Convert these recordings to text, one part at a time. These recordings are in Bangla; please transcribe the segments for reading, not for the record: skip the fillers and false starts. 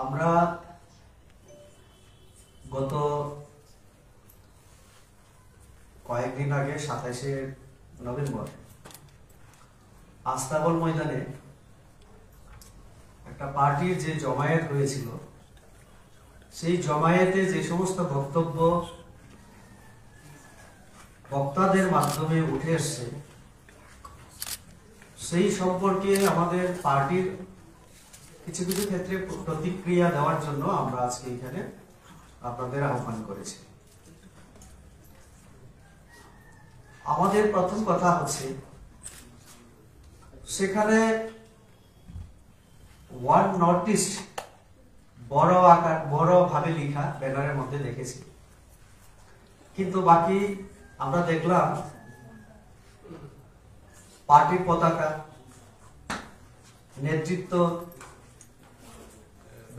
আমরা গত কয়েকদিন আগে 27শে নভেম্বর আস্তাবল ময়দানে একটা পার্টির যে জমায়েত হয়েছিল, সেই জমায়েতে যে সমস্ত বক্তব্য বক্তাদের মাধ্যমে উঠে এসছে সেই সম্পর্কে আমাদের পার্টির কিছু কিছু ক্ষেত্রে প্রতিক্রিয়া দেওয়ার জন্য আমরা আজকে এখানে আপনাদের আহ্বান করেছি। আমাদের প্রথম কথা হচ্ছে, সেখানে ওয়ান নর্থ ইস্ট বড় ভাবে লেখা ব্যানারের মধ্যে দেখেছি, কিন্তু বাকি আমরা দেখলাম পার্টির পতাকা, নেতৃত্ব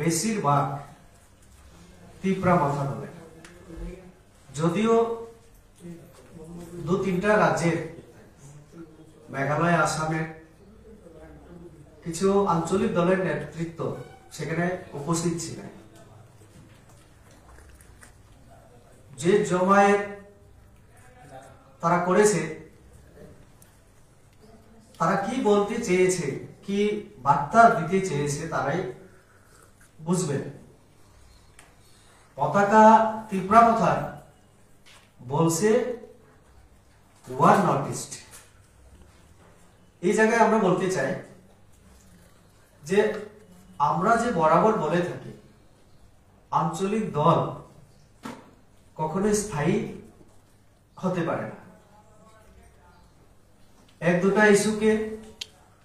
বেশিরভাগ ত্রিপুরা মাথা দলে। যদিও দু তিনটা রাজ্যের, মেঘালয়, আসামের কিছু আঞ্চলিক দলের নেতৃত্ব সেখানে উপস্থিত ছিলেন। যে জমায়েত তারা করেছে, তারা কি বলতে চেয়েছে, কি বার্তা দিতে চেয়েছে তারাই বুঝবেন। পতাকা ত্রিপুরা মাথার বলছে ওয়ান নর্থ ইস্ট। এই জায়গায় আমরা বলতে চাই যে আমরা যে বরাবর বলে থাকি, আঞ্চলিক দল কখনোই স্থায়ী হতে পারে না। এক দুটা ইস্যুকে,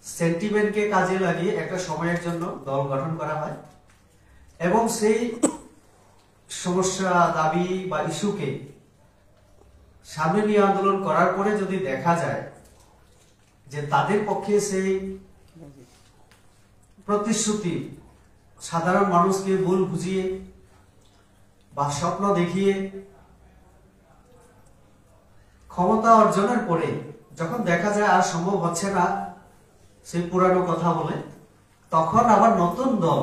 সেন্টিমেন্টকে কাজে লাগিয়ে একটা সময়ের জন্য দল গঠন করা হয়, এবং সেই সমস্যা, দাবি বা ইস্যুকে সামনে নিয়ে আন্দোলন করার পরে যদি দেখা যায় যে তাদের পক্ষে সেই প্রতিশ্রুতি সাধারণ মানুষকে ভুল বুঝিয়ে বা স্বপ্ন দেখিয়ে ক্ষমতা অর্জনের পরে যখন দেখা যায় আর সম্ভব হচ্ছে না সেই পুরানো কথা বলে, তখন আবার নতুন দল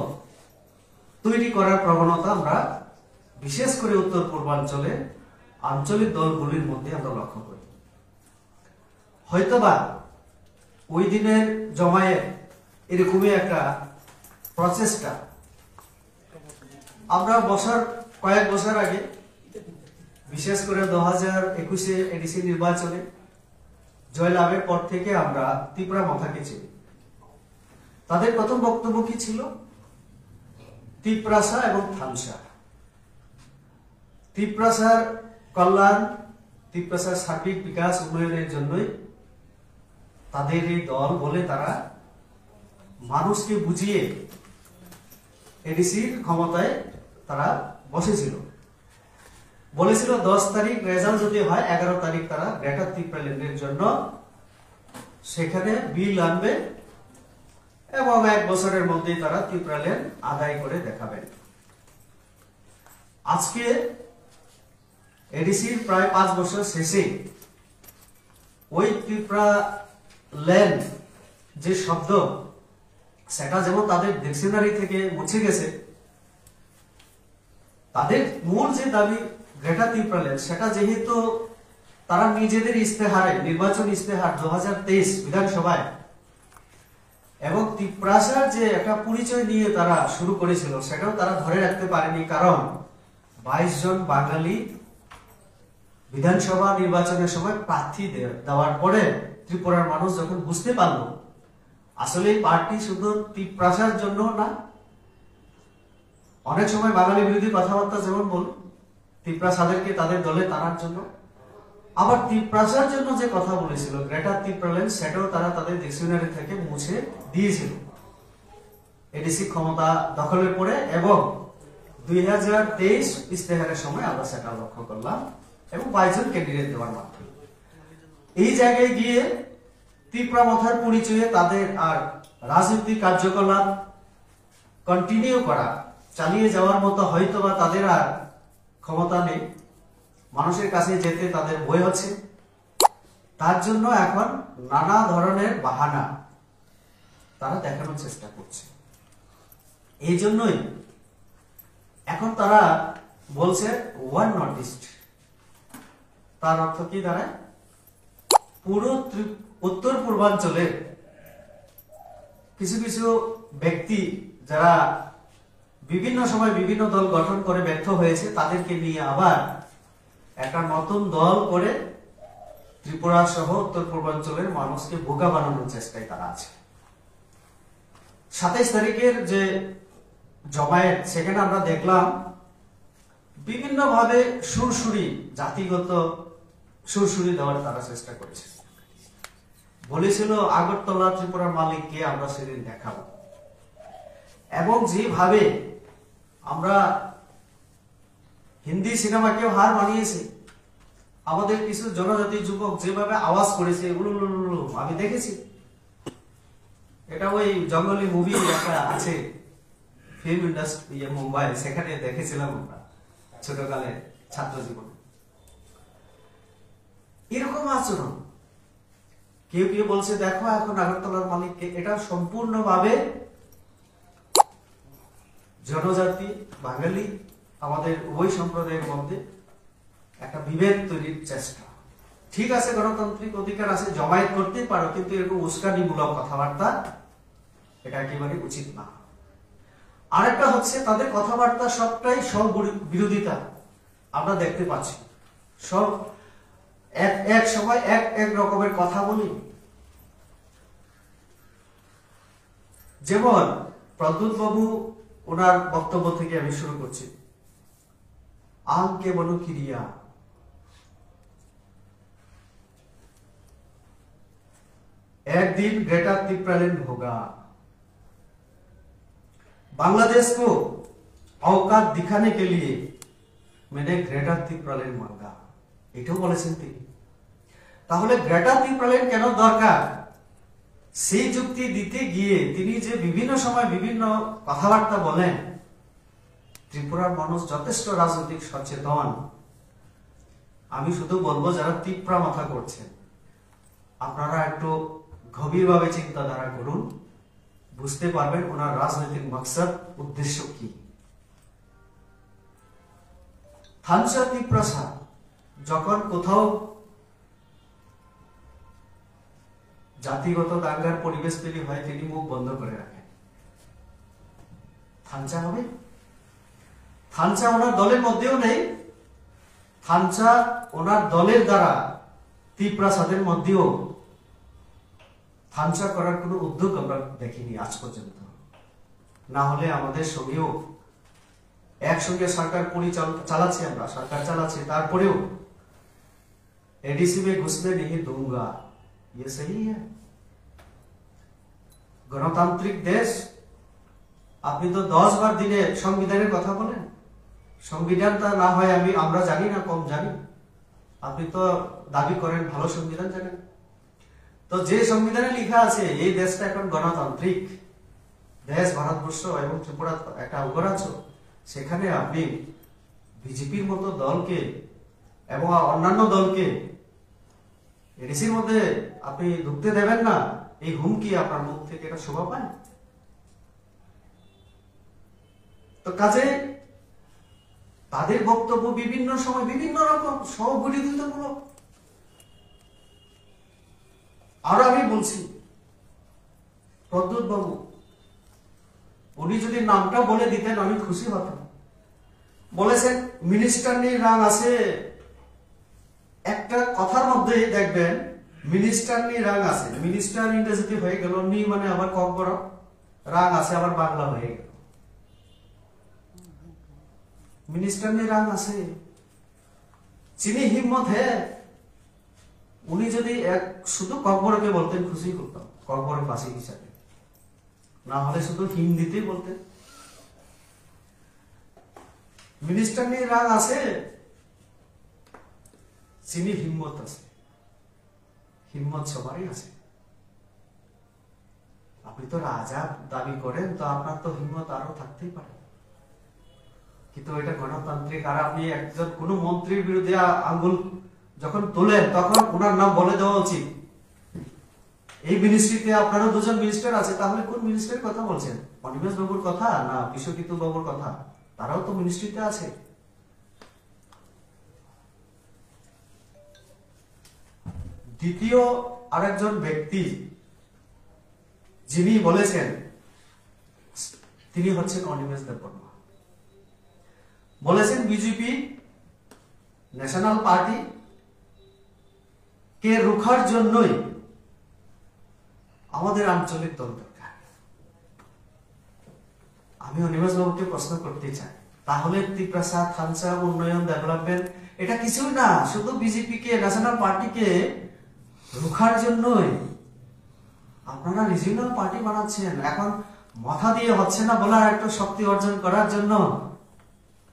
তৈরি করার প্রবণতা আমরা বিশেষ করে উত্তর পূর্বাঞ্চলে আঞ্চলিক দলগুলির মধ্যে আমরা লক্ষ্য করি। হয়তোবা ওই দিনের জমায়েত এরকমই একটা প্রচেষ্টা। আমরা কয়েক বছর আগে, বিশেষ করে 2021 এডিসি নির্বাচনে জয়লাভের পর থেকে আমরা ত্রিপুরা মাথাকে চিনি। তাদের প্রথম বক্তব্য কি ছিল? ত্রিপ্রাসা এবং থামসা। ত্রিপ্রাসার কল্যাণ, ত্রিপ্রাসার সার্বিক বিকাশ উন্নয়নের জন্যই তাদের এই দল বলে তারা মানুষকে বুঝিয়ে এডিসির ক্ষমতায় তারা বসেছিল। বলেছিল 10 তারিখ রেজাল্ট যদি হয়, 11 তারিখ তারা গ্রেটার ত্রিপুরা ল্যান্ডের জন্য সেখানে বিল আনবে এবং 1 বছরের মধ্যেই তারা ত্রিপুরা ল্যান্ড আদায় করে দেখাবেন। আজকে এডিসির প্রায় 5 বছর শেষে ওই ত্রিপুরা ল্যান্ড যে শব্দ, সেটা যেমন তাদের ডিকশনারি থেকে মুছে গেছে, তাদের মূল যে দাবি গ্রেটার ত্রিপুরা ল্যান্ড, সেটা যেহেতু তারা নিজেদের ইস্তেহারে, নির্বাচন ইস্তেহার 2023 বিধানসভায় এবং ত্রিপ্রাসার যে একটা পরিচয় নিয়ে তারা শুরু করেছিল, সেটাও তারা ধরে রাখতে পারেনি। কারণ 22 জন বাঙালি বিধানসভা নির্বাচনের সময় প্রার্থী দেওয়ার পরে ত্রিপুরার মানুষ যখন বুঝতে পারল আসলে এই পার্টি শুধু ত্রিপ্রাসার জন্য না, অনেক সময় বাঙালি বিরোধী কথাবার্তা যেমন বল, ত্রিপ্রাসাদেরকে তাদের দলে টানার জন্য, আবার ত্রিপ্রাসার জন্য যে কথা বলেছিল গ্রেটার ত্রিপুরা ল্যান্ড, সেটাও তারা তাদের ডিকশনারি থেকে মুছে দিয়েছিল এডিসি ক্ষমতা দখলের পরে। এবং 2023 ইস্তেহারের সময় আমরা সেটা লক্ষ্য করলাম, এবং 22 জন ক্যান্ডিডেট দেওয়ার মাধ্যমে এই জায়গায় গিয়ে ত্রিপুরা মাথার পরিচয়ে তাদের আর রাজনৈতিক কার্যকলাপ কন্টিনিউ করা, চালিয়ে যাওয়ার মতো হয়তোবা তাদের আর ক্ষমতা নেই, মানুষের কাছে যেতে তাদের ভয় হচ্ছে। তার জন্য এখন নানা ধরনের বাহানা তারা দেখানোর চেষ্টা করছে। এই জন্যই এখন তারা বলছে ওয়ান নর্থ ইস্ট। তার অর্থ কি দাঁড়ায়? পুরো উত্তর পূর্বাঞ্চলের কিছু কিছু ব্যক্তি যারা বিভিন্ন সময় বিভিন্ন দল গঠন করে ব্যর্থ হয়েছে, তাদেরকে নিয়ে আবার একটা নতুন দল করে ত্রিপুরা সহ উত্তর পূর্বাঞ্চলের মানুষকে বোকা বানানোর চেষ্টায় তারা আছে। 27 তারিখের যে জমায়েত, সেখানে আমরা দেখলাম বিভিন্ন ভাবে সুরসুরি, জাতিগত সুরসুরি দেওয়ার তারা চেষ্টা করেছে। বলেছিল আগরতলা ত্রিপুরার মালিককে আমরা সেদিন দেখাবো, এবং যেভাবে আমরা হিন্দি সিনেমাকেও হার মানিয়েছি, আমাদের কিছু জনজাতি যুবক যেভাবে আওয়াজ করেছে এগুলো আমি দেখেছি। এটা ওই জঙ্গলি মুভি একটা আছে, ফিল্ম ইন্ডাস্ট্রি মুম্বাই, সেখানে দেখেছিলাম আমরা ছোটকালে ছাত্র জীবনে। এরকম আচরণ কেউ কেউ বলছে দেখো এখন আগরতলার মালিককে। এটা সম্পূর্ণভাবে জনজাতি বাঙালি আমাদের উভয় সম্প্রদায়ের মধ্যে একটা বিভেদ তৈরির চেষ্টা। ঠিক আছে, গণতান্ত্রিক অধিকার আছে, জমায়েত করতেই পারো, কিন্তু এরকম উস্কানিমূলক কথাবার্তা এটা একেবারে উচিত না। আরেকটা হচ্ছে তাদের কথাবার্তা সবটাই সব বিরোধিতা আমরা দেখতে পাচ্ছি। সব এক সময় এক রকমের কথা বলি। যেমন প্রদ্যুৎ বাবু ওনার বক্তব্য থেকে আমি শুরু করছি। আংকে বনু কিরিয়া, एक दिन ग्रेटा तिप्रालैंड होगा, बांग्लादेश को औकात दिखाने के लिए मैंने ग्रेटा तिप्रालैंड मांगा। এটাও বলেছেন তিনি। তাহলে গ্রেটা তিপ্রালैंड কেন দরকার, সেই যুক্তি দিতে গিয়ে তিনি যে বিভিন্ন সময় বিভিন্ন কথাবার্তা বলেন। ত্রিপুরার মানুষ যথেষ্ট রাজনৈতিক সচেতন। আমি শুধু বলবো যারা তিপ্রা মাথা করছেন, আপনারা একটু গভীরভাবে চিন্তাধারা করুন, বুঝতে পারবেন ওনার রাজনৈতিক মাকসাদ, উদ্দেশ্য কি। থানচা তিপ্রাসা যখন কোথাও জাতিগত দাঙ্গার পরিবেশ তৈরি হয়, তিনি মুখ বন্ধ করে রাখেন। থানচা হবে? থানচা ওনার দলের মধ্যেও নেই। থানচা ওনার দলের দ্বারা তিপ্রাসাদের মধ্যেও থানচা করার কোনো উদ্যোগ আমরা দেখিনি আজ পর্যন্ত। না হলে আমাদের সঙ্গেও একসঙ্গে সরকার চালাচ্ছি, আমরা সরকার চালাচ্ছি, তারপরেও एडीसी में घुसने नहीं दूंगा, ये सही है? গণতান্ত্রিক দেশ। আপনি তো 10 বার দিনে সংবিধানের কথা বলেন। সংবিধানটা না হয় আমরা জানি না, কম জানি। আপনি তো দাবি করেন ভালো সংবিধান জানেন। তো যে সংবিধানে লেখা আছে এই দেশটা এখন গণতান্ত্রিক দেশ, ভারতবর্ষ এবং ত্রিপুরা একটা অঙ্গরাজ্য, সেখানে আপনি বিজেপির মতো দলকে এবং অন্যান্য দলকে এডিসির মধ্যে আপনি ঢুকতে দেবেন না, এই হুমকি আপনার মুখ থেকে এটা শোভা পায়? তো কাজে তাদের বক্তব্য বিভিন্ন সময় বিভিন্ন রকম স্ববিরোধিতামূলক। আর আমি বলছি প্রদ্যুৎ বাবু, উনি যদি নামটা বলে দিতেন আমি খুশি হতাম। বলেছেন মিনিস্টার নিয়ে রাং আছে, একটা কথার মধ্যে দেখবেন মিনিস্টার নিয়ে রাং আছে। মিনিস্টার ইংরেজিতে হয়ে গেল, নি মানে আবার কম বড়, রাং আছে আবার বাংলা হয়ে গেল। মিনিস্টার নিয়ে রাং আছে, চিনি হিম্মত হে। উনি যদি শুধু ককবরকে বলতেন খুশি করতাম, ককবর ফাঁসি হিসাবে, না হলে শুধু হিন্দিতেই বলতেন। মিনিস্টার নিয়ে রাগ আছে, চিনি হিম্মত আছে, হিম্মত সবারই আছে। আপনি তো রাজা দাবি করেন, তো আপনার তো হিম্মত আরো থাকতেই পারে, কিন্তু এটা গণতান্ত্রিক। আর আপনি একজন কোন মন্ত্রীর বিরুদ্ধে আঙ্গুল যখন তোলেন, তখন ওনার নাম বলে দেওয়া উচিত। এই মিনিস্ট্রিতে আপনারও 2 জন মিনিস্টার আছে, তাহলে কোন মিনিস্টারের কথা বলছেন? অনিমেষ বাবুর কথা না বিশ্বকিতু বাবুর কথা? তারাও তো মিনিস্ট্রিতে আছে। দ্বিতীয় আরেকজন ব্যক্তি যিনি বলেছেন তিনি হচ্ছেন অনিমেষ দেববর্মা। বলেছেন বিজেপি ন্যাশনাল পার্টি কে রুখার জন্যই আমাদের আঞ্চলিক দল দরকার। আমি অনিমেষ বাবুকে প্রশ্ন করতে চাই, তাহলে ত্রিপ্রাসাদ খানসা উন্নয়ন ডেভেলপমেন্ট এটা কিছুই না, শুধু বিজেপি কে ন্যাশনাল পার্টিকে রুখার জন্যই আপনারা রিজিওনাল পার্টি বানাচ্ছেন। এখন মাথা দিয়ে হচ্ছে না বলার একটা শক্তি অর্জন করার জন্য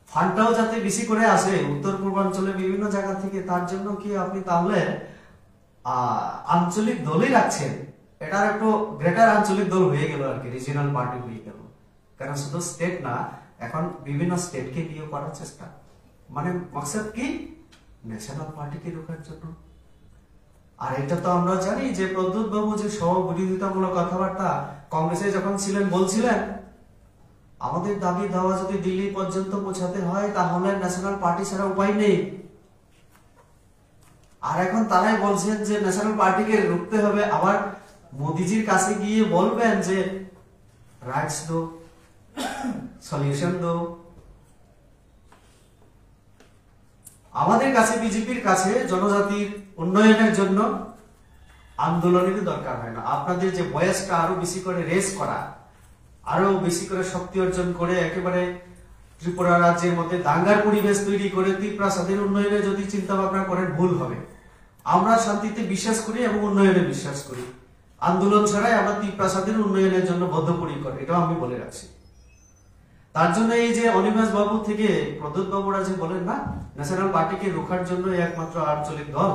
ফান্ডটাও যাতে বেশি করে আসে উত্তর পূর্বাঞ্চলে বিভিন্ন জায়গা থেকে, তার জন্য কি আপনি তাহলে আঞ্চলিক দলই রাখছেন। এটার একটু গ্রেটার আঞ্চলিক দল হয়ে গেল আর কি, রিজিওনাল পার্টি হয়ে গেল। কারণ শুধু স্টেট না, এখন বিভিন্ন স্টেটকে নিয়ে করার চেষ্টা, মানে মকসদ কি ন্যাশনাল পার্টিকে রোখার জন্য। আর এটা তো আমরা জানি যে প্রদ্যুৎ বাবু যে সহবিরোধিতামূলক কথাবার্তা কংগ্রেসে যখন ছিলেন বলছিলেন আমাদের দাবি দাওয়া যদি দিল্লি পর্যন্ত পৌঁছাতে হয় তাহলে ন্যাশনাল পার্টি ছাড়া উপায় নেই। আর এখন তারাই বলছেন যে ন্যাশনাল পার্টিকে রুখতে হবে, আবার মোদিজির কাছে গিয়ে বলবেন যে রাইটস দো, সলিউশন দো। আমাদের কাছে বিজেপির কাছে জনজাতির উন্নয়নের জন্য আন্দোলনের দরকার হয় না, আপনাদের যে বয়সটা আরো বেশি করে রেস করা, আরো বেশি করে শক্তি অর্জন করে একেবারে ত্রিপুরা রাজ্যের মধ্যে দাঙ্গার পরিবেশ তৈরি করে ত্রিপ্রাসাদের উন্নয়নে যদি চিন্তা ভাবনা করেন ভুল হবে। আমরা শান্তিতে বিশ্বাস করি এবং উন্নয়নে বিশ্বাস করি, আন্দোলন ছাড়াই আমরা ত্রিপ্রাসাদের উন্নয়নের জন্য বদ্ধপরিকর, এটাও আমি বলে রাখছি। তার জন্য এই যে অনিমেষ বাবু থেকে প্রদ্যুৎ বাবুরা যে বলেন না ন্যাশনাল পার্টিকে রোখার জন্য একমাত্র আঞ্চলিক দল,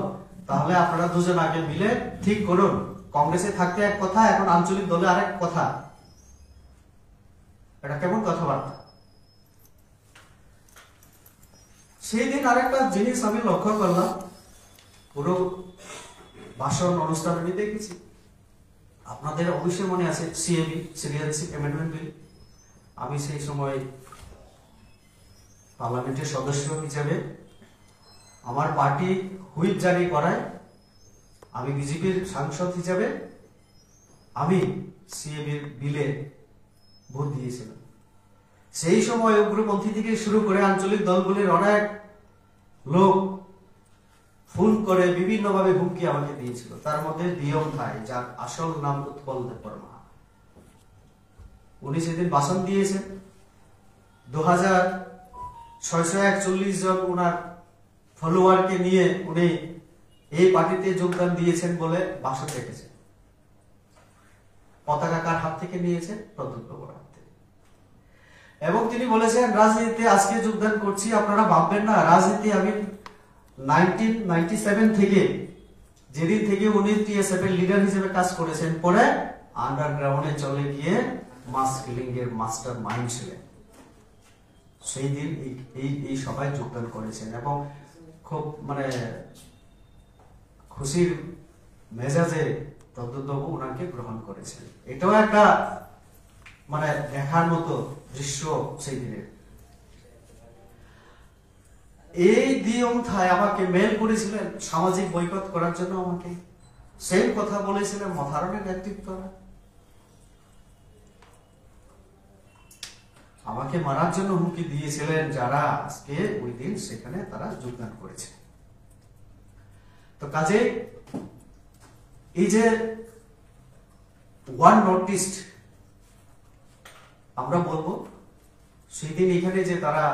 তাহলে আপনারা দুজন আগে মিলে ঠিক করুন, কংগ্রেসে থাকতে এক কথা, এখন আঞ্চলিক দলে আরেক কথা। এটা কেমন কথাবার্তা? সেই দিন আরেকটা জিনিস আমি লক্ষ্য করলাম, পুরো ভাষণ অনুষ্ঠান আমি দেখেছি, আপনাদের অবশ্যই মনে আছে সিএবি, সিটিজেনশিপ অ্যামেন্ডমেন্ট বিল। আমি সেই সময় পার্লামেন্টের সদস্য হিসেবে আমার পার্টি হুইপ জারি করায় আমি বিজেপির সাংসদ হিসেবে আমি সিএবির বিলে ভোট দিয়েছিলাম। সেই সময় উগ্রপন্থী থেকে শুরু করে আঞ্চলিক দলগুলির অনেক লোক ফোন করে বিভিন্ন ভাবে হুমকি আমাকে দিয়েছিল, তার মধ্যে দিয়ম থাই, যার আসল নাম উৎপল দেববর্মা। উনি সেদিন ভাষণ দিয়েছেন, 2641 জন ওনার ফলোয়ারকে নিয়ে উনি এই পার্টিতে যোগদান দিয়েছেন বলে ভাষণ রেখেছেন। পতাকা কার হাত থেকে নিয়েছেন? প্রদ্যুৎ বাবুর হাত থেকে। এবং তিনি বলেছেন রাজনীতিতে আজকে যোগদান করছি, আপনারা ভাববেন না রাজনীতি আমি 1997 থেকে, যেদিন থেকে উনি টিএসএফ এর লিডার হিসেবে কাজ করেছেন, পরে আন্ডারগ্রাউন্ডে চলে গিয়ে মাস কিলিং এর মাস্টার মাইন্ড ছিলেন। সেই দিন এই সভায় যোগদান করেছেন এবং খুব মানে খুশির মেজাজে প্রদ্যুৎ বাবু ওনাকে গ্রহণ করেছেন। এটাও একটা মানে দেখার মতো দৃশ্য সেই দিনের। এই দিয়ম থাই আমাকে মেল করেছিলেন সামাজিক বয়কট করার জন্য, আমাকে সেম কথা বলেছিলেন মথারণের নেতৃত্ব, আমাকে মারার জন্য হুমকি দিয়েছিলেন যারা আজকে ওই দিন সেখানে তারা যোগদান করেছে। তো কাজে এই যে ওয়ান নর্থ ইস্ট আমরা বলবো, সেই দিন এখানে যে তারা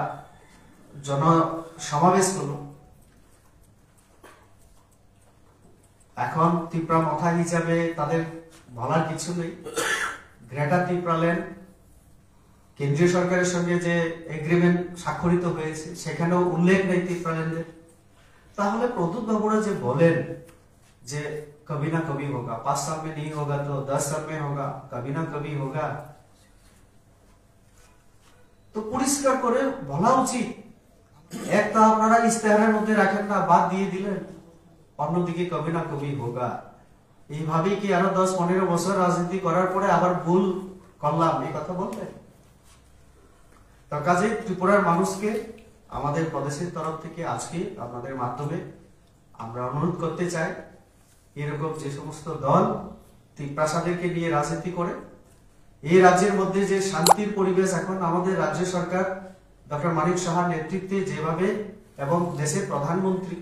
জনসমাবেশ করলো, এখন ত্রিপুরা মাথা হিসাবে তাদের বলার কিছু নেই। গ্রেটার ত্রিপুরাল্যান্ড কেন্দ্রীয় সরকারের সঙ্গে যে এগ্রিমেন্ট স্বাক্ষরিত হয়েছে সেখানেও উল্লেখ নেই ত্রিপুরাল্যান্ডের। তাহলে প্রদ্যুৎ বাবুরা যে বলেন যে কবি না কবি হোগা, 5 साल में नहीं होगा तो 10 साल में होगा, कभी ना कभी होगा, তো পরিষ্কার করে বলা উচিত। একটা আপনারা ইস্তেহারের মধ্যে রাখেন না, বাদ দিয়ে দিলেন, অন্যদিকে কবি না কবি হোগা। এইভাবেই কি আরো 10-15 বছর রাজনীতি করার পরে আবার ভুল করলাম এই কথা বলবেন? তো কাজে ত্রিপুরার মানুষকে আমাদের প্রদেশের তরফ থেকে আজকে আপনাদের মাধ্যমে আমরা অনুরোধ করতে চাই, এরকম যে সমস্ত দল ত্রিপ্রাসাদেরকে নিয়ে রাজনীতি করে, এই রাজ্যের মধ্যে যে শান্তির পরিবেশ এখন আমাদের রাজ্য সরকার ডক্টর মানিক সাহার নেতৃত্বে যেভাবে এবং দেশের প্রধানমন্ত্রী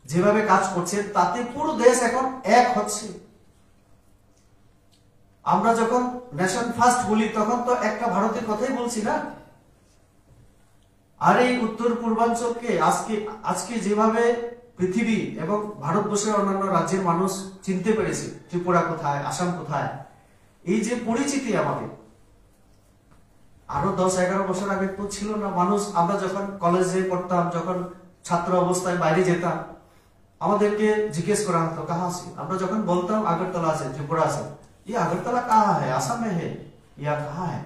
যেভাবে কাজ করছেন, তাতে পুরো দেশ এখন এক হচ্ছে। আমরা যখন নেশন ফার্স্ট বলি তখন তো একটা ভারতের কথাই বলছি না। আর এই উত্তর পূর্বাঞ্চলকে আজকে যেভাবে পৃথিবী এবং ভারতবর্ষের অন্যান্য রাজ্যের মানুষ চিনতে পেরেছে, ত্রিপুরা কোথায়, আসাম কোথায়, এই যে পরিচিতি আমাদের আরো 10-11 বছর আগে তো ছিল না। মানুষ, আমরা যখন কলেজে পড়তাম, যখন ছাত্র অবস্থায় বাইরে যেতাম, আমাদেরকে জিজ্ঞেস করা হতো কাহা আছে। আমরা যখন বলতাম আগরতলা আছে, ত্রিপুরা আছে, ये আগরতলা কাহা है, आसाम में है या कहाँ है।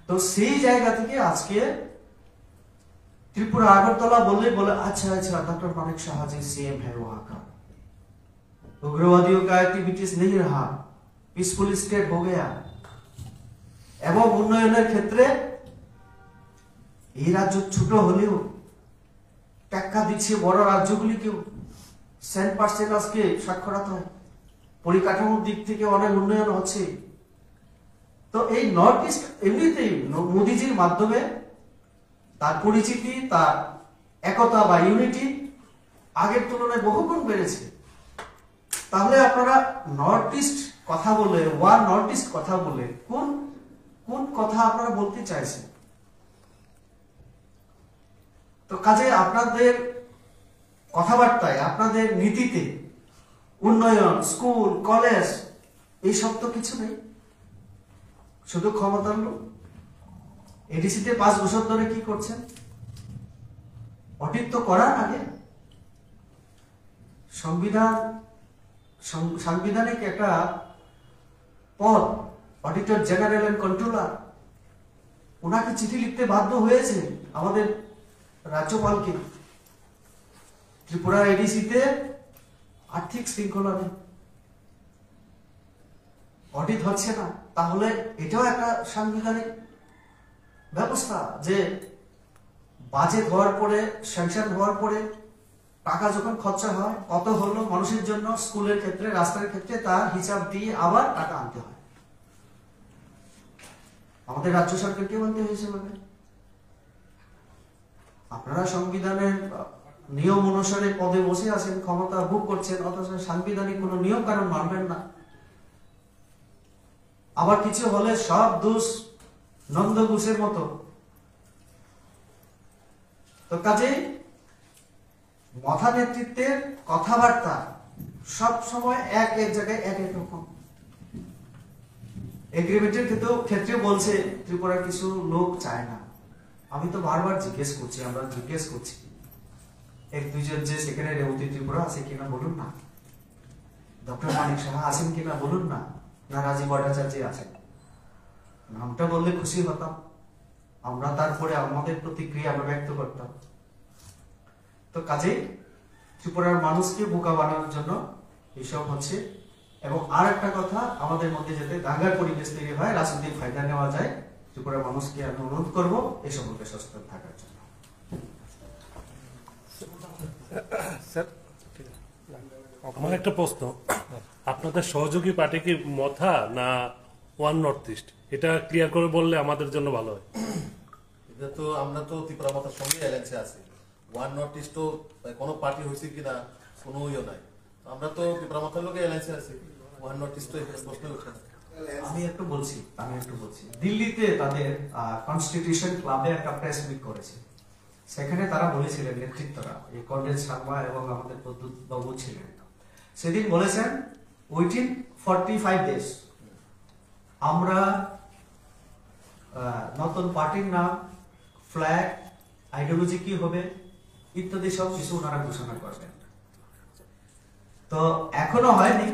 तो সেই জায়গা থেকে আজকে त्रिपुरा আগরতলা বললে বলে अच्छा अच्छा डॉक्टर मानिक शाह जी सीएम है वहां का, उग्रवादियों का एक्टिविटीज नहीं रहा, पीसफुल स्टेट हो गया। এবং উন্নয়নের ক্ষেত্রে এই রাজ্য ছোট হলেও টাকা দিচ্ছে বড় রাজ্যগুলিকেও। 100% আজকে সাক্ষরতা, পরিকাঠামোর দিক থেকে অনেক উন্নয়ন হচ্ছে। তো এই নর্থ ইস্ট এমনিতেই মোদিজির মাধ্যমে তার পরিচিতি, তার একতা বা ইউনিটি আগের তুলনায় বহুগুণ বেড়েছে। তাহলে আপনারা নর্থ ইস্ট কথা বলে, ওয়ান নর্থ ইস্ট কথা বলে কোন কোন কথা আপনারা বলতে চাইছেন? তো কাজে আপনাদের কথাবার্তায়, আপনাদের নীতিতে উন্নয়ন, স্কুল, কলেজ এইসব তো কিছু নেই, শুধু ক্ষমতার লোক। এডিসিতে 5 বছর ধরে কি করছেন? অডিট তো করার আগে সাংবিধানিক একটা পদ, অডিটর জেনারেল এন্ড কন্ট্রোলার, ওনাকে চিঠি লিখতে বাধ্য হয়েছে আমাদের রাজ্যপালকে। ত্রিপুরা এডিসিতে আর্থিক শৃঙ্খলা নেই, অডিট হচ্ছে না। তাহলে এটাও একটা সাংবিধানিক ব্যবস্থা যে বাজেট হওয়ার পরে, স্যাংশন হওয়ার পরে টাকা যখন খরচা হয়, কত হলো মানুষের জন্য, স্কুলের ক্ষেত্রে, রাস্তার ক্ষেত্রে, তার হিসাব দিয়ে আবার টাকা আনতে হয়। আমাদের রাজ্য সরকারকে বলতে হয়েছে মানে আপনারা সংবিধানের নিয়ম অনুসারে পদে বসে আছেন, ক্ষমতা ভোগ করছেন, অথচ সাংবিধানিক কোন নিয়ম কানুন মানবেন না। আবার কিছু হলে সব দোষ নন্দ ঘোষের মতো। তো কাজে মথা নেতৃত্বের কথাবার্তা সব সময় এক জায়গায় এক রকম। এগ্রিমেন্টের ক্ষেত্রে বলছে ত্রিপুরার কিছু লোক চায় না। আমি তো বারবার জিজ্ঞেস করছি, আমরা জিজ্ঞেস করছি, 1-2 জন যে সেখানে রেবতী ত্রিপুরা আছে কিনা বলুন না, ডক্টর মানিক সাহা আছেন কিনা বলুন না, না রাজীব ভট্টাচার্য আছেন। নামটা বললে খুশি হতাম, আমরা তারপরে আমাদের প্রতিক্রিয়া আমরা ব্যক্ত করতাম। তো কাজে ত্রিপুরার মানুষকে বোকা বানানোর জন্য এসব হচ্ছে। এবং আর একটা কথা, আমাদের মধ্যে যাতে দাঙ্গার পরিবেশ তৈরি হয়, রাজনৈতিক ফায়দা নেওয়া যায়, ত্রিপুরার মানুষকে আমি অনুরোধ করবো এই সম্পর্কে সচেতন থাকার জন্য। আমার একটা প্রশ্ন, আপনাদের সহযোগী পার্টি কি মথা না ওয়ান নর্থ ইস্ট? এটা ক্লিয়ার করে বললে আমাদের জন্য ভালো হয়। এটা তো আমরা তো ত্রিপুরা মথার সঙ্গে অ্যালায়েন্সে আছি। ওয়ান নর্থ ইস্ট তো কোনো পার্টি হয়েছে কিনা কোনো ইয়ে নাই। আমরা তো ত্রিপুরা মথার লোকে অ্যালায়েন্সে আছি। ওয়ান নর্থ ইস্ট তো এখানে প্রশ্ন উঠে না। আমি একটু বলছি দিল্লিতে তাদের কনস্টিটিউশন ক্লাবে একটা প্রেস মিট করেছে। সেখানে তারা বলেছিলেন, নেতৃত্বরা, এই কর্নেল শর্মা এবং আমাদের প্রদ্যুৎ বাবু ছিলেন, সেদিন বলেছেন উইথিন 45 ডেজ আমরা নতুন পার্টির নাম, ফ্ল্যাগ, আইডিওলজি কি হবে ইত্যাদি সব কিছু ওনারা ঘোষণা করবেন। তো এখনো হয়নি।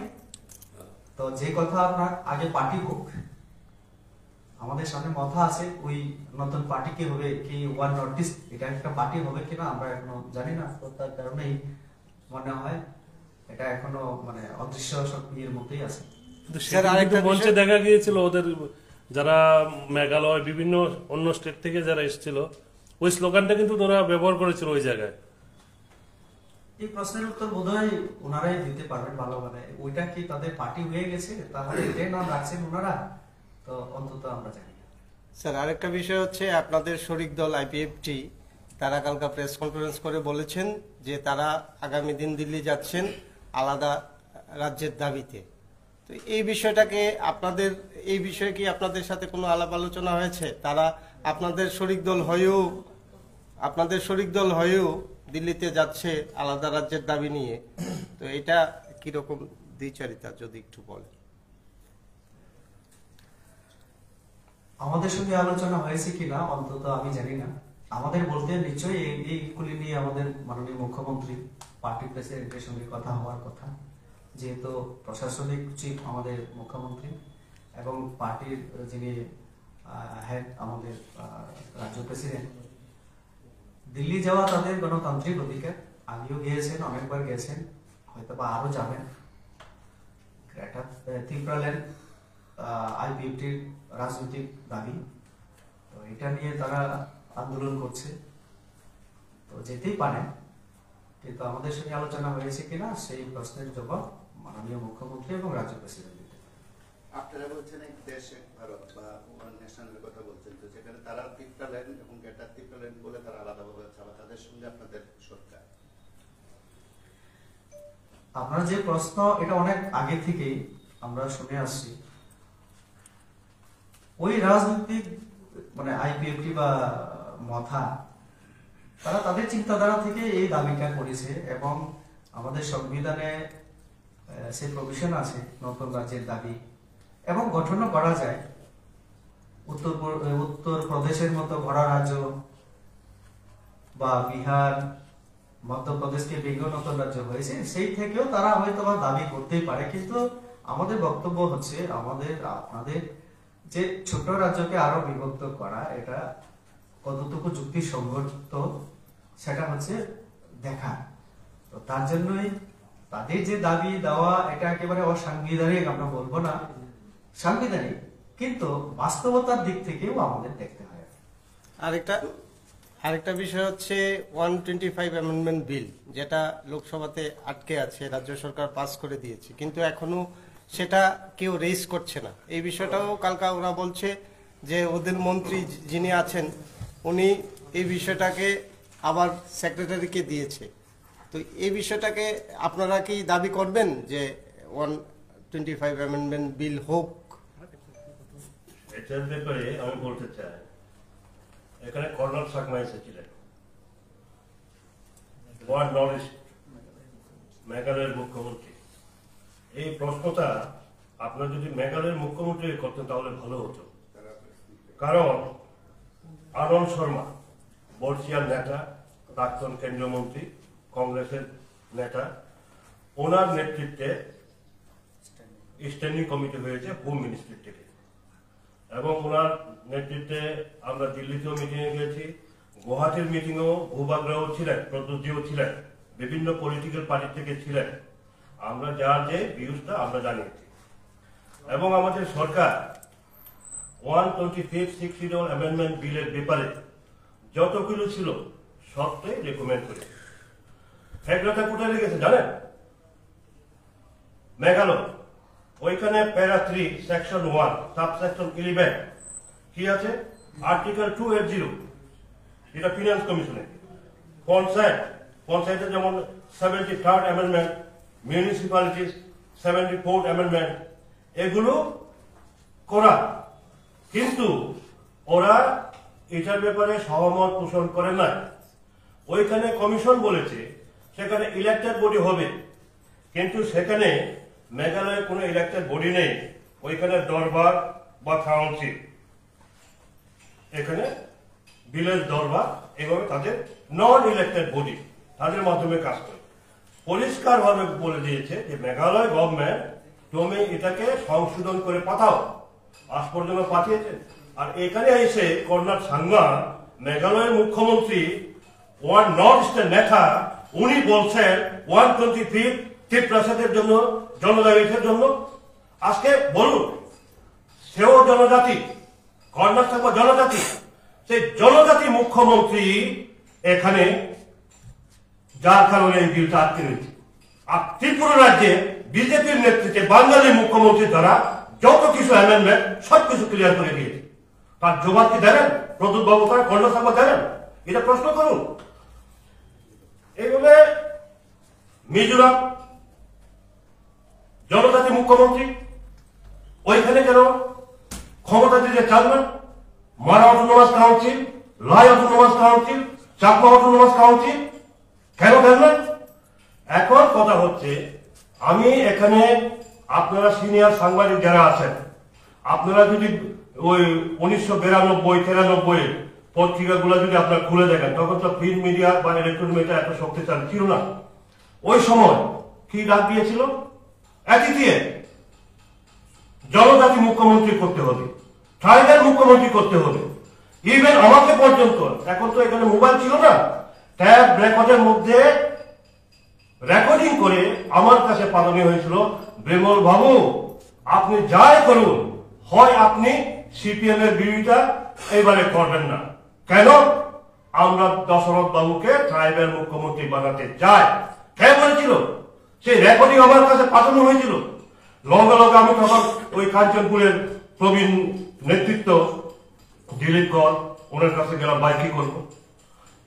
তো যে কথা আপনার আগে পার্টি হোক, আমাদের সামনে মাথা আছে, ওই নতুন পার্টি কি হবে, কি ওয়ান নর্থ ইস্ট এটা একটা পার্টি হবে কিনা আমরা এখনো জানি না। তো তার কারণেই মনে হয় এটা এখনো মানে অদৃশ্য শক্তির মধ্যেই আছে। মঞ্চে দেখা গিয়েছিল ওদের যারা মেঘালয় বিভিন্ন অন্য স্টেট থেকে যারা এসেছিল ওই স্লোগানটা কিন্তু ওরা ব্যবহার করেছিল ওই জায়গায়। এই প্রশ্নের উত্তর বোধহয় ওনারাই দিতে পারবেন ভালোভাবে। ওইটা কি তাদের পার্টি হয়ে গেছে, তাহলে এটাই নাম রাখছেন ওনারা, তো অন্তত আমরা জানি না। স্যার, আরেকটা বিষয় হচ্ছে আপনাদের শরিক দল আইপিএফটি তারা কালকা প্রেস কনফারেন্স করে বলেছেন যে তারা আগামী দিন দিল্লি যাচ্ছেন আলাদা রাজ্যের দাবিতে। তো এই বিষয়টাকে এই বিষয়ে কি আপনাদের সাথে কোনো আলাপ আলোচনা হয়েছে? তারা আপনাদের শরিক দল হয়েও দিল্লিতে যাচ্ছে আলাদা রাজ্যের দাবি নিয়ে, তো এটা কিরকম দ্বিচারিতা যদি একটু বলেন। আমাদের সঙ্গে আলোচনা হয়েছে কিনা অন্তত আমি জানি না। আমাদের বলতে নিশ্চয়ই এইগুলি নিয়ে আমাদের মাননীয় মুখ্যমন্ত্রী পার্টি প্রেসিডেন্টের সঙ্গে কথা হওয়ার কথা, যেহেতু প্রশাসনিক চিফ আমাদের মুখ্যমন্ত্রী এবং পার্টির যিনি হেড আমাদের রাজ্য প্রেসিডেন্ট। দিল্লি যাওয়া তাদের গণতান্ত্রিক অধিকার, আগেও গিয়েছেন, অনেকবার গেছেন, হয়তো বা আরো যাবেন। ত্রিপুরাল্যান্ড আইপিএফটির রাজনৈতিক দাবি, তো এটা নিয়ে তারা আন্দোলন করছে, তো যেতেই পারে। কিন্তু আমাদের সঙ্গে আলোচনা হয়েছে কিনা সেই প্রশ্নের জবাব মাননীয় মুখ্যমন্ত্রী এবং রাজ্য প্রেসিডেন্ট দিতে পারে। আপনারা বলছেন এক দেশ এক ভারত বা ওয়ান ন্যাশনালের কথা বলছেন, তো যেখানে তারা ত্রিপুরাল্যান্ড এবং গ্রেটার ত্রিপুরাল্যান্ড বলে তারা আলাদাভাবে আছে, আবার তাদের সঙ্গে আপনাদের সরকার। আপনার যে প্রশ্ন, এটা অনেক আগে থেকেই আমরা শুনে আসছি। ওই রাজনৈতিক মানে আইপিএফটি বা মথা, তারা তাদের চিন্তাধারা থেকে এই দাবিটা করেছে এবং আমাদের সংবিধানে সেই প্রভিশন আছে নতুন রাজ্যের দাবি, এবং গঠনও করা যায়। উত্তর প্রদেশের মতো বড় রাজ্য বা বিহার, মধ্যপ্রদেশকে বেঙ্গল নতুন রাজ্য হয়েছে, সেই থেকেও তারা হয়তো বা দাবি করতেই পারে। কিন্তু আমাদের বক্তব্য হচ্ছে আপনাদের যে ছোট রাজ্যকে আরো বিভক্ত করা, এটা কতটুকু যুক্তিসঙ্গত সেটা হচ্ছে দেখা। তো তার জন্যই তাদের যে দাবি দেওয়া, এটা একেবারে অসাংবিধানিক আমরা বলবো না, সাংবিধানিক, কিন্তু বাস্তবতার দিক থেকেও আমাদের দেখতে হয়। আরেকটা বিষয় হচ্ছে 125 অ্যামেন্ডমেন্ট বিল, যেটা লোকসভাতে আটকে আছে, রাজ্য সরকার পাস করে দিয়েছে, কিন্তু এখনো সেটা কেউ রেজ করছে না। এই বিষয়টাও কালকা ওরা বলছে যে ওদের মন্ত্রী যিনি আছেন উনি এই বিষয়টাকে আবার সেক্রেটারিকে দিয়েছে। তো এই বিষয়টাকে আপনারা কি দাবি করবেন যে 125 অ্যামেন্ডমেন্ট বিল হোক? এটার ব্যাপারে আমি বলতে চাই, এখানে কর্নাল সাকমা এসেছিলেন, ওয়ান নর্থ ইস্ট মেঘালয়ের মুখ্যমন্ত্রী। এই প্রশ্নটা আপনার যদি মেঘালয়ের মুখ্যমন্ত্রী করতেন তাহলে ভালো হতো, কারণ আনন্দ শর্মা বর্ষিয়ার নেতা, প্রাক্তন কেন্দ্রীয় মন্ত্রী, কংগ্রেসের নেতা, ওনার নেতৃত্বে স্ট্যান্ডিং কমিটি হয়েছে হোম মিনিস্ট্রি থেকে, এবং ওনার নেতৃত্বে আমরা দিল্লিতেও মিটিংয়ে গেছি, গুয়াহাটির মিটিংয়েও ভূভাগরাও ছিলেন, প্রদ্যুৎজিও ছিলেন, বিভিন্ন পলিটিক্যাল পার্টি থেকে ছিলেন। আমরা যার যে ভিউজটা আমরা জানিয়েছি, এবং আমাদের সরকার 125 অ্যামেন্ডমেন্ট বিলের ব্যাপারে যতগুলো ছিল সবটাই রেকমেন্ড করে। ফ্যাক্টরটা কোথায় লেগেছে জানেন? মেঘালয়, ওইখানে প্যারা 3 সেকশন 1 সাবসেকশন 11 কি আছে? আর্টিকেল 280, এটা ফিনান্স কমিশনে। পঞ্চায়েতের যেমন 73rd amendment, municipalities 74th amendment, এগুলো করা, কিন্তু ওরা এটার ব্যাপারে সহমত পোষণ করে না। ওইখানে কমিশন বলেছে সেখানে ইলেক্টেড বডি হবে, কিন্তু সেখানে মেঘালয়ে কোনো ইলেক্টেড বডি নেই। ওইখানে দরবার বা কাউন্সিল, এখানে ভিলেজ দরবার, এভাবে তাদের নন ইলেক্টেড বডি, তাদের মাধ্যমে কাজ করে। পরিষ্কার ভাবে বলে দিয়েছে যে মেঘালয় গভর্নমেন্ট তুমি এটাকে সংশোধন করে পাঠাও, আজ পর্যন্ত পাঠিয়েছেন। আর এখানে এসে কর্নাল সাংমা, মেঘালয়ের মুখ্যমন্ত্রী, ওয়ান নর্থ ইস্টের নেতা, উনি বলছেন 125 ত্রিপ্রাসাদের জন্য, জনজাতিদের জন্য। আজকে বলুন সেও জনজাতি, কর্ণাটক থাকবো জনজাতি। সেই জনজাতি মুখ্যমন্ত্রী এখানে, যার কারণে এই বিলটা আটকে রয়েছে। আর ত্রিপুরা রাজ্যে বিজেপির নেতৃত্বে বাঙালি মুখ্যমন্ত্রী দ্বারা যত কিছু অ্যামেন্ডমেন্ট সবকিছু ক্লিয়ার করে দিয়েছে। তার জবাব কি দেবেন প্রদ্যুৎ বাবু, তারা কর্ণাটক থাকবো দেবেন? এটা প্রশ্ন করুন। এইভাবে মিজোরাম জনজাতি মুখ্যমন্ত্রী, ওইখানে কেন ক্ষমতা দিতে চান না? Mara autonomous council, Lai autonomous council, Chakma autonomous council কেন দেন না? এখন কথা হচ্ছে, আমি এখানে আপনারা সিনিয়র সাংবাদিক যারা আছেন, আপনারা যদি ওই 1992-93 পত্রিকাগুলো যদি আপনারা খুলে দেখেন, তখন তো প্রিন্ট মিডিয়া বা ইলেকট্রনিক মিডিয়া এত শক্তিশালী ছিল না। ওই সময় কি ডাক দিয়েছিল? একই দিয়ে জনজাতি মুখ্যমন্ত্রী করতে হবে, ট্রাইবাল মুখ্যমন্ত্রী করতে হবে। ইভেন আমাকে পর্যন্ত, এখন তো এখানে মোবাইল ছিল না, ট্যাব রেকর্ডের মধ্যে রেকর্ডিং করে আমার কাছে পাঠানো হয়েছিল, বেমল বাবু আপনি যাই করুন, হয় আপনি সিপিএম এর বিরোধিতা এবারে করবেন না। কেন? আমরা দশরথ বাবুকে ট্রাইবাল মুখ্যমন্ত্রী বানাতে চাই। কে বলেছিল? সেই রেকর্ডিং আমার কাছে পাঠানো হয়েছিল। লগে লগে আমি তখন ওই কাঞ্চনপুরের প্রবীণ নেতৃত্ব দিলীপ কর, ওনার কাছে গেলাম, ভাই কি করবো?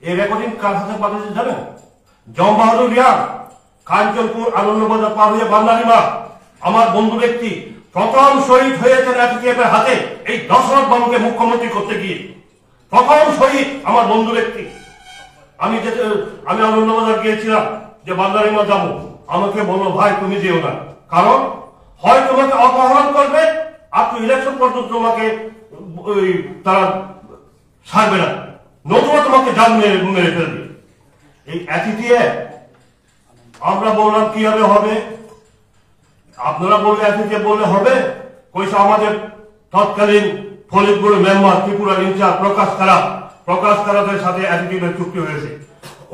এই রেকর্ডিং কার কাছে পাঠিয়েছে জানেন? জম বাহাদুর রিয়াং, কাঞ্চনপুর আনন্দবাজার পার হয়ে বান্নারিমা, আমার বন্ধু ব্যক্তি, প্রথম শহীদ হয়েছেন এর হাতে এই দশরথ বাবুকে মুখ্যমন্ত্রী করতে গিয়ে। প্রথম শহীদ আমার বন্ধু ব্যক্তি। আমি আনন্দবাজার গিয়েছিলাম যে বান্নারিমা যাবো, আমাকে বললো ভাই তুমি যেও না, কারণ হয় তোমাকে অপহরণ করবে, আর তো ইলেকশন পর্যন্ত তোমাকে তারা ছাড়বে না, নতুবা তোমাকে জান মেরে ফেলবে। এই একই দিয়ে আমরা বললাম কিভাবে হবে? আপনারা বললে একই দিয়ে বললে হবে? কইসা আমাদের তৎকালীন ফরিদপুর মেম্বার ত্রিপুরা ইনচার্জ প্রকাশ কারাদের সাথে অ্যাটিটিউডের চুক্তি হয়েছে।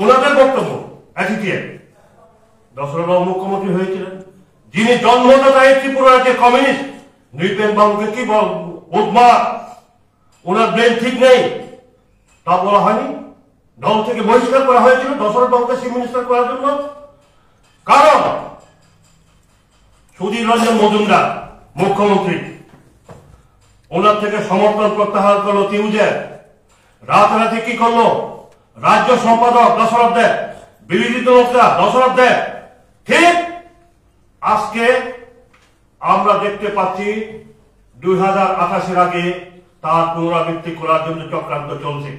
ওনাদের বক্তব্য অ্যাটিটিউড দশরথ বাবু মুখ্যমন্ত্রী হয়েছিলেন, যিনি জন্মদাতা এই ত্রিপুরা রাজ্যের কমিউনিস্ট। নৃপেন বাবুকে কি বল উদ্মাদ, ওনার ব্রেন ঠিক নেই, তা বলা হয়নি। দল থেকে বহিষ্কার করা হয়েছিল দশরথ বাবুকে চিফ মিনিস্টার করার জন্য। কারণ সুধীর রঞ্জন মজুমদার মুখ্যমন্ত্রী, ওনার থেকে সমর্থন প্রত্যাহার করলো তিউজের। রাতারাতি কি করলো? রাজ্য সম্পাদক দশরথ দেব, বিরোধী দলনেতা দশরথ দেব। ঠিক আজকে আমরা দেখতে পাচ্ছি 2028-এর আগে তার পুনরাবৃত্তি করার জন্য চক্রান্ত চলছে।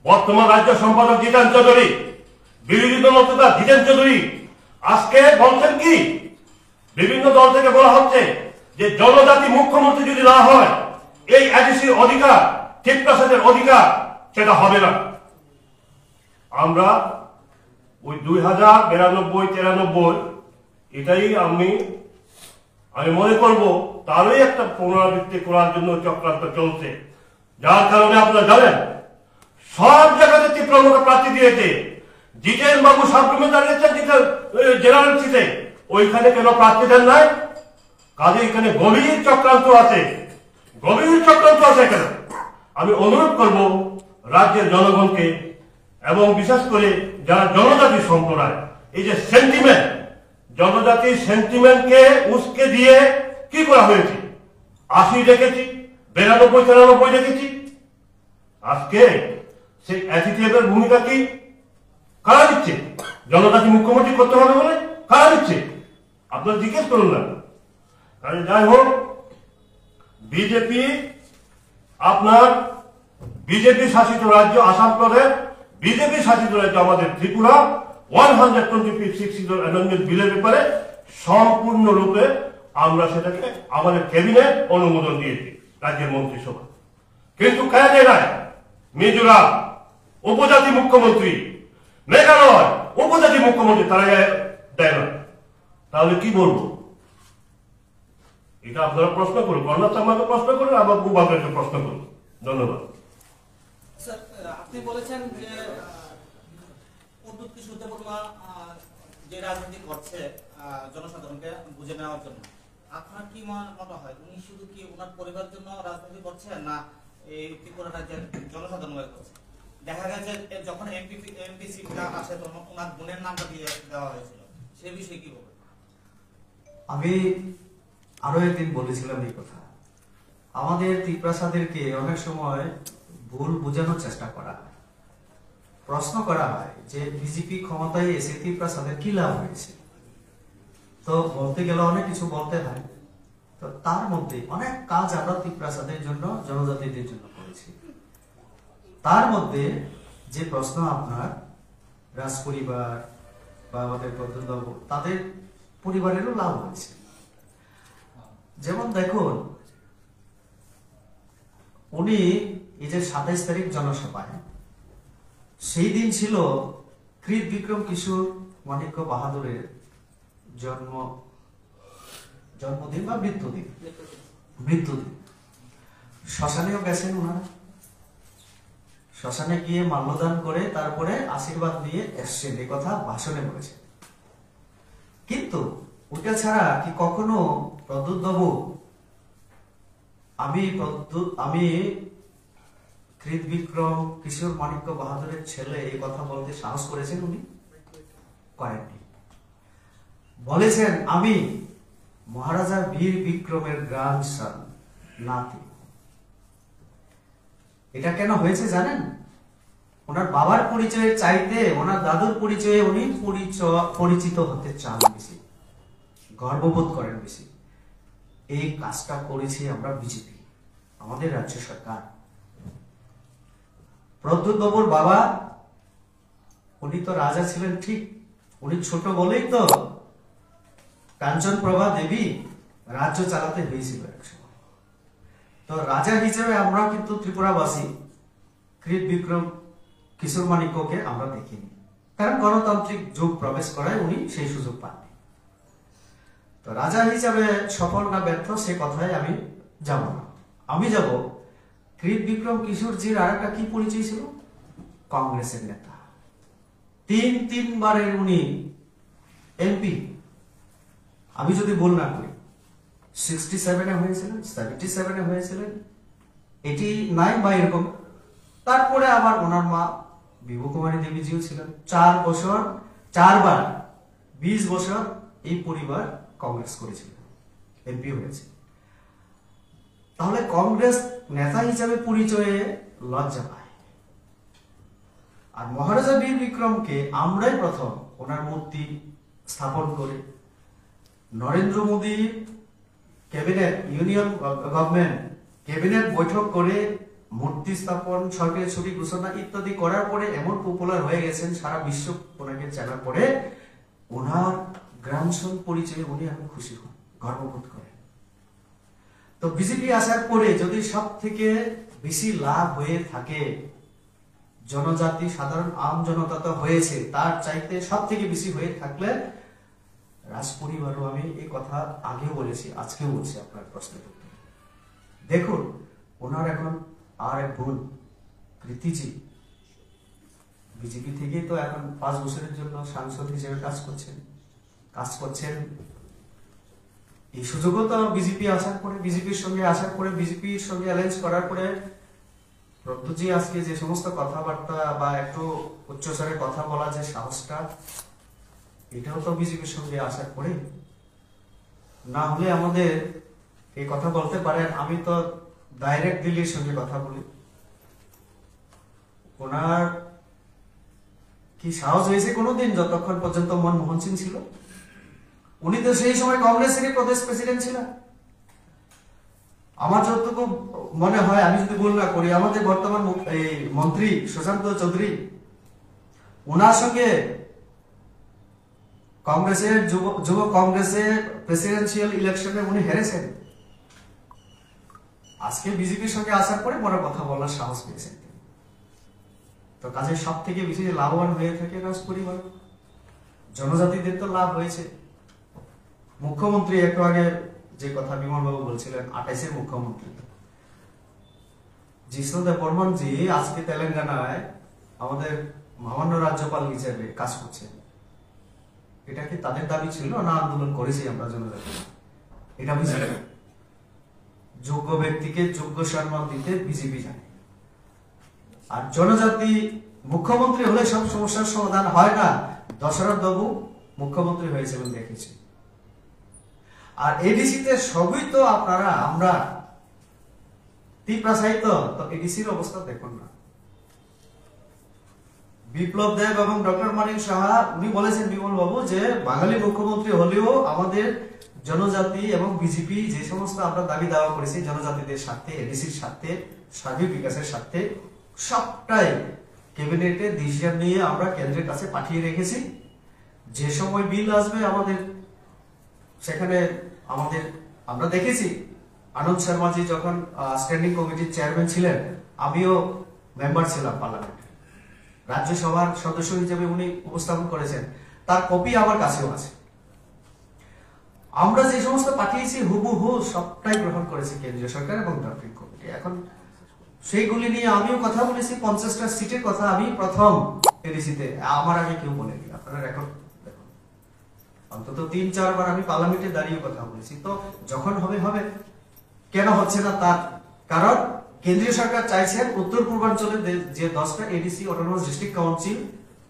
বর্তমান রাজ্য সম্পাদক জিতেন চৌধুরী, বিরোধী দলনেতা জিতেন চৌধুরী আজকে বলছেন কি, বিভিন্ন দল থেকে বলা হচ্ছে যে জনজাতি মুখ্যমন্ত্রী যদি না হয়, এই এডিসির অধিকার, ত্রিপ্রাসাদের অধিকার, সেটা হবে না। আমরা ওই 2092-93 এটাই আমি মনে করব তারই একটা পুনরাবৃত্তি করার জন্য চক্রান্ত চলছে। যার কারণে আপনারা জানেন সব জায়গাতে তীব্রমতা প্রার্থী দিয়েছে। জিতেন বাবু সাবরুমে দাঁড়িয়েছেন জেনারেল সিটে, ওইখানে কেন প্রার্থী দেন নাই? কাজে এখানে গভীর চক্রান্ত আছে, গভীর চক্রান্ত আছে এখানে। আমি অনুরোধ করব রাজ্যের জনগণকে এবং বিশেষ করে যারা জনজাতি সম্প্রদায়, এই যে সেন্টিমেন্ট, জনজাতির সেন্টিমেন্টকে উস্কে দিয়ে কি করা হয়েছে? 80 দেখেছি, 92-93 দেখেছি। আজকে সেই অ্যাটিটিউডের ভূমিকা কি কারা দিচ্ছে? জনজাতি মুখ্যমন্ত্রী করতে হবে বলে কারা দিচ্ছে? আপনারা জিজ্ঞেস করুন না। কারণ যাই হোক, বিজেপি আপনার বিজেপি শাসিত রাজ্য আসাম প্রদেশ, বিজেপি শাসিত রাজ্য আমাদের ত্রিপুরা 126 অ্যামেন্ডমেন্ট বিলের ব্যাপারে সম্পূর্ণরূপে আমরা সেটাকে আমাদের ক্যাবিনেট অনুমোদন দিয়েছি, রাজ্যের মন্ত্রিসভা। কিন্তু কেন দেয় না? মিজোরাম উপজাতি মুখ্যমন্ত্রী, মেঘালয় উপজাতি মুখ্যমন্ত্রী, তারা দেয় না। তাহলে কি বলবো? এটা আপনারা প্রশ্ন করুন, কর্ণাটক আমাকে প্রশ্ন করুন, আমার ভূভাগকে প্রশ্ন করুন। ধন্যবাদ। স্যার, আপনি বলেছেন যে প্রদ্যুৎ কিশোর দেববর্মা যে রাজনীতি করছে জনসাধারণকে বুঝে নেওয়ার জন্য, আপনার কি মনে হয় উনি শুধু কি ওনার পরিবারের জন্য রাজনীতি করছেন না এই ত্রিপুরা রাজ্যের জনসাধারণ করছে? দেখা গেছে যখন এমপি সিটটা আসে তখন ওনার বোনের নামটা দিয়ে দেওয়া হয়েছিল, সে বিষয়ে কি বলবেন? আমি আরো একদিন বলেছিলাম এই কথা। আমাদের ত্রিপ্রাসাদেরকে অনেক সময় ভুল বোঝানোর চেষ্টা করা হয়, প্রশ্ন করা হয় যে বিজেপি ক্ষমতায় এসে ত্রিপ্রাসাদের কি লাভ হয়েছে। তো বলতে গেলে অনেক কিছু বলতে হয়। তো তার মধ্যে অনেক কাজ আমরা ত্রিপ্রাসাদের জন্য, জনজাতিদের জন্য করেছি। তার মধ্যে যে প্রশ্ন আপনার, রাজ পরিবার বা আমাদের প্রদ্যুৎবাবু, তাদের পরিবারেরও লাভ হয়েছে। যেমন দেখুন, উনি এই যে 27 তারিখ জনসভায়, সেই দিন ছিল কৃত বিক্রম কিশোর মানিক্য বাহাদুরের জন্মদিন বা মৃত্যুদিন। শ্মশানেও গেছেন ওনারা, শ্মশানে গিয়ে মাল্যদান করে তারপরে আশীর্বাদ নিয়ে এসছেন, এই কথা ভাষণে বলেছেন। কিন্তু ওটা ছাড়া কি কখনো প্রদ্যুৎ বাবু আমি কৃত বিক্রম কিশোর মানিক্য বাহাদুরের ছেলে এই কথা বলতে সাহস করেছেন? উনি করেননি। বলেছেন আমি মহারাজা বীর বিক্রমের গ্র্যান্ডসন, নাতি। এটা কেন হয়েছে জানেন? ওনার বাবার পরিচয়ের চাইতে ওনার দাদুর পরিচয়ে উনি পরিচিত হতে চান বেশি, গর্ববোধ করেন বেশি। এই কাজটা করেছি আমরা বিজেপি, আমাদের রাজ্য সরকার। প্রদ্যুৎ বাবুর বাবা, উনি তো রাজা ছিলেন ঠিক, উনি ছোট বলেই তো কাঞ্চন প্রভা দেবী রাজ্য চালাতে হয়েছিল একসময়। তো রাজা হিসেবে আমরা কিন্তু ত্রিপুরাবাসী কৃত বিক্রম কিশোর মানিক্যকে আমরা দেখিনি, কারণ গণতান্ত্রিক যুগ প্রবেশ করায় উনি সেই সুযোগ পাননি। তো রাজা হিসাবে সফল না ব্যর্থ সে কথায় আমি যাব না। আমি যাব কৃত বিক্রম কিশোরজির আর একটা কি পরিচয় ছিল? কংগ্রেসের নেতা। তিনবারের উনি এমপি। আমি যদি বল না করি, 67-এ হয়েছিলেন, 77-এ হয়েছিলেন, 89 বা এরকম। তারপরে আবার ওনার মা বিভু কুমারী দেবীজিও ছিলেন। 4বার 20 বছর এই পরিবার কংগ্রেস করেছিল, এমপি হয়েছে। তাহলে কংগ্রেস নেতা হিসাবে পরিচয়ে লজ্জা পায়। আর মহারাজা বীর বিক্রমকে আমরাই প্রথম ওনার মূর্তি স্থাপন করে Narendra Modi cabinet, union government cabinet বৈঠক করে মূর্তি স্থাপন, সরকারি ছুটি ঘোষণা ইত্যাদি করার পরে এমন পপুলার হয়ে গেছেন, সারা বিশ্ব ওনাকে জানার পরে ওনার গ্রামসন পরিচয়ে উনি এখন খুশি হন, গর্ববোধ করেন। তো বিজেপি আসার পরে যদি সব থেকে বেশি লাভ হয়ে থাকে জনজাতি, সাধারণ আম জনতা তো হয়েছে, তার চাইতে সব থেকে বেশি হয়ে থাকলে রাজ পরিবারও, আমি এই কথা আগেও বলেছি, আজকেও বলছি আপনার প্রশ্নের উত্তরে। দেখুন, ওনার এখন আর এক বোন কৃতিজি বিজেপি থেকেই তো এখন 5 বছরের জন্য সাংসদ হিসেবে কাজ করছেন। এই সুযোগও তো বিজেপির সঙ্গে আসার পরে, বিজেপির সঙ্গে অ্যালায়েন্স করার পরে প্রদ্যুৎজি আজকে যে সমস্ত কথাবার্তা বা একটু উচ্চস্বরে কথা বলা যে সাহসটা, এটাও তো বিজেপির সঙ্গে আসার পরে। না হলে আমাদের এই কথা বলতে পারেন, আমি তো ডাইরেক্ট দিল্লির সঙ্গে কথা বলি। ওনার কি সাহস হয়েছে কোনোদিন, যতক্ষণ পর্যন্ত মনমোহন সিং ছিল? উনি তো সেই সময় কংগ্রেসেরই প্রদেশ প্রেসিডেন্ট ছিলেন। আমার যতটুকু মনে হয়, আমি যদি ভুল না করি, আমাদের বর্তমান মন্ত্রী সুশান্ত চৌধুরী, ওনার সঙ্গে কংগ্রেসের যুব কংগ্রেসের প্রেসিডেন্সিয়াল ইলেকশনে উনি হেরেছেন। আজকে বিজেপির সঙ্গে আসার পরে বড় কথা বলার সাহস পেয়েছেন। তো কাজে সব থেকে বেশি লাভবান হয়ে থাকে রাজ পরিবার, জনজাতিদের তো লাভ হয়েছে। মুখ্যমন্ত্রী একটু আগে যে কথা বিমলবাবু বলছিলেন, 28-এর মুখ্যমন্ত্রী জিষ্ণুদেব বর্মন জি আজকে তেলেঙ্গানায় আমাদের মহামান্য রাজ্যপাল হিসেবে কাজ করছেন। এটা কি তাদের দাবি ছিল না আন্দোলন করেছি আমরা জনজাতি? এটা বুঝি যোগ্য ব্যক্তিকে যোগ্য সম্মান দিতে বিজেপি জানে। আর জনজাতি মুখ্যমন্ত্রী হলে সব সমস্যার সমাধান হয় না। দশরথ বাবু মুখ্যমন্ত্রী হয়েছিলেন দেখেছি। আর এডিসিতে সবই তো আপনারা আমরা তিপ্রাসাই তো এডিসির অবস্থা দেখুন না। বিপ্লব দেব এবং ডক্টর মানিক সাহা উনি বলেছেন বিমল বাবু যে বাঙালি মুখ্যমন্ত্রী হলেও আমাদের জনজাতি এবং বিজেপি যে সমস্ত আমরা দাবি দাওয়া করেছি জনজাতিদের স্বার্থে, এডিসির স্বার্থে, সার্বিক বিকাশের স্বার্থে সবটাই ক্যাবিনেটে ডিসিশন নিয়ে আমরা কেন্দ্রের কাছে পাঠিয়ে রেখেছি। যে সময় বিল আসবে আমাদের সেখানে আমরা দেখেছি আনন্দ শর্মাজি যখন স্ট্যান্ডিং কমিটির চেয়ারম্যান ছিলেন, আমিও মেম্বার ছিলাম পার্লামেন্টে, রাজ্যসভার সদস্য হিসেবে উনি উপস্থাপন করেছেন, তার কপি আমার কাছেও আছে। আমরা যে সমস্ত পাঠিয়েছি হুবহু সবটাই গ্রহণ করেছে কেন্দ্রীয় সরকার এবং ড্রাফটিং কমিটি। এখন সেইগুলি নিয়ে আমিও কথা বলেছি, 50টা সিটের কথা আমি প্রথম এডিসিতে, আমার আগে কেউ বলেনি। আপনারা রেকর্ড দেখুন, অন্তত 3-4 বার আমি পার্লামেন্টে দাঁড়িয়ে কথা বলেছি। তো যখন হবে হবে, কেন হচ্ছে না তার কারণ কেন্দ্রীয় সরকার চাইছেন উত্তর পূর্বাঞ্চলের যে 10টা এডিসি অটোনমাস ডিস্ট্রিক্ট কাউন্সিল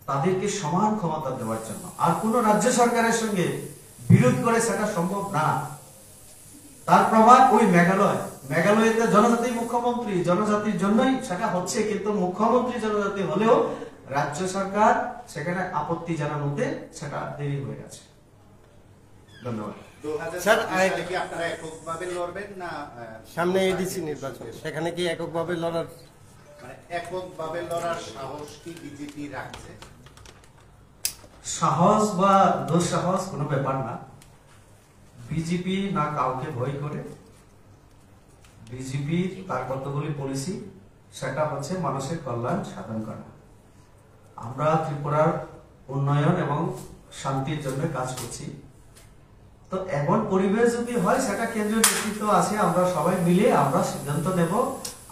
তাদেরকে সমান ক্ষমতা দেওয়ার জন্য। আর কোন রাজ্য সরকারের সঙ্গে বিরোধ করে সেটা সম্ভব না। তার প্রমাণ ওই মেঘালয়তে জনজাতি মুখ্যমন্ত্রী, জনজাতির জন্যই সেটা হচ্ছে, কিন্তু মুখ্যমন্ত্রী জনজাতি হলেও রাজ্য সরকার সেখানে আপত্তি জানানোতে সেটা দেরি হয়ে গেছে। ধন্যবাদ। স্যার, 2026 সালে কি আপনারা এককভাবে লড়বেন না সামনে এডিসি নির্বাচন, সেখানে কি এককভাবে লড়ার মানে এককভাবে লড়ার সাহস কি বিজেপি রাখছে? সাহস বা দুঃসাহস কোনো ব্যাপার না। বিজেপি না কাউকে ভয় করে। বিজেপি তার কতগুলি পলিসি সেটা হচ্ছে মানুষের কল্যাণ সাধন করা। আমরা ত্রিপুরার উন্নয়ন এবং শান্তির জন্য কাজ করছি। তো এমন পরিবেশ যদি হয় সেটা কেন্দ্রীয় নেতৃত্ব আছে, আমরা সবাই মিলে আমরা সিদ্ধান্ত নেব।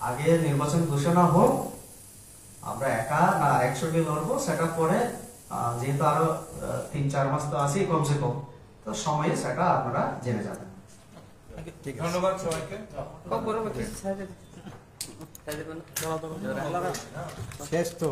আগে নির্বাচন ঘোষণা হোক, আমরা একা না একসঙ্গে লড়বো সেটা পরে, যেহেতু আরো 3-4 মাস তো আছে কমসে কম, তো সময়ে সেটা আপনারা জেনে যাবেন। ধন্যবাদ সবাইকে। শেষ তো।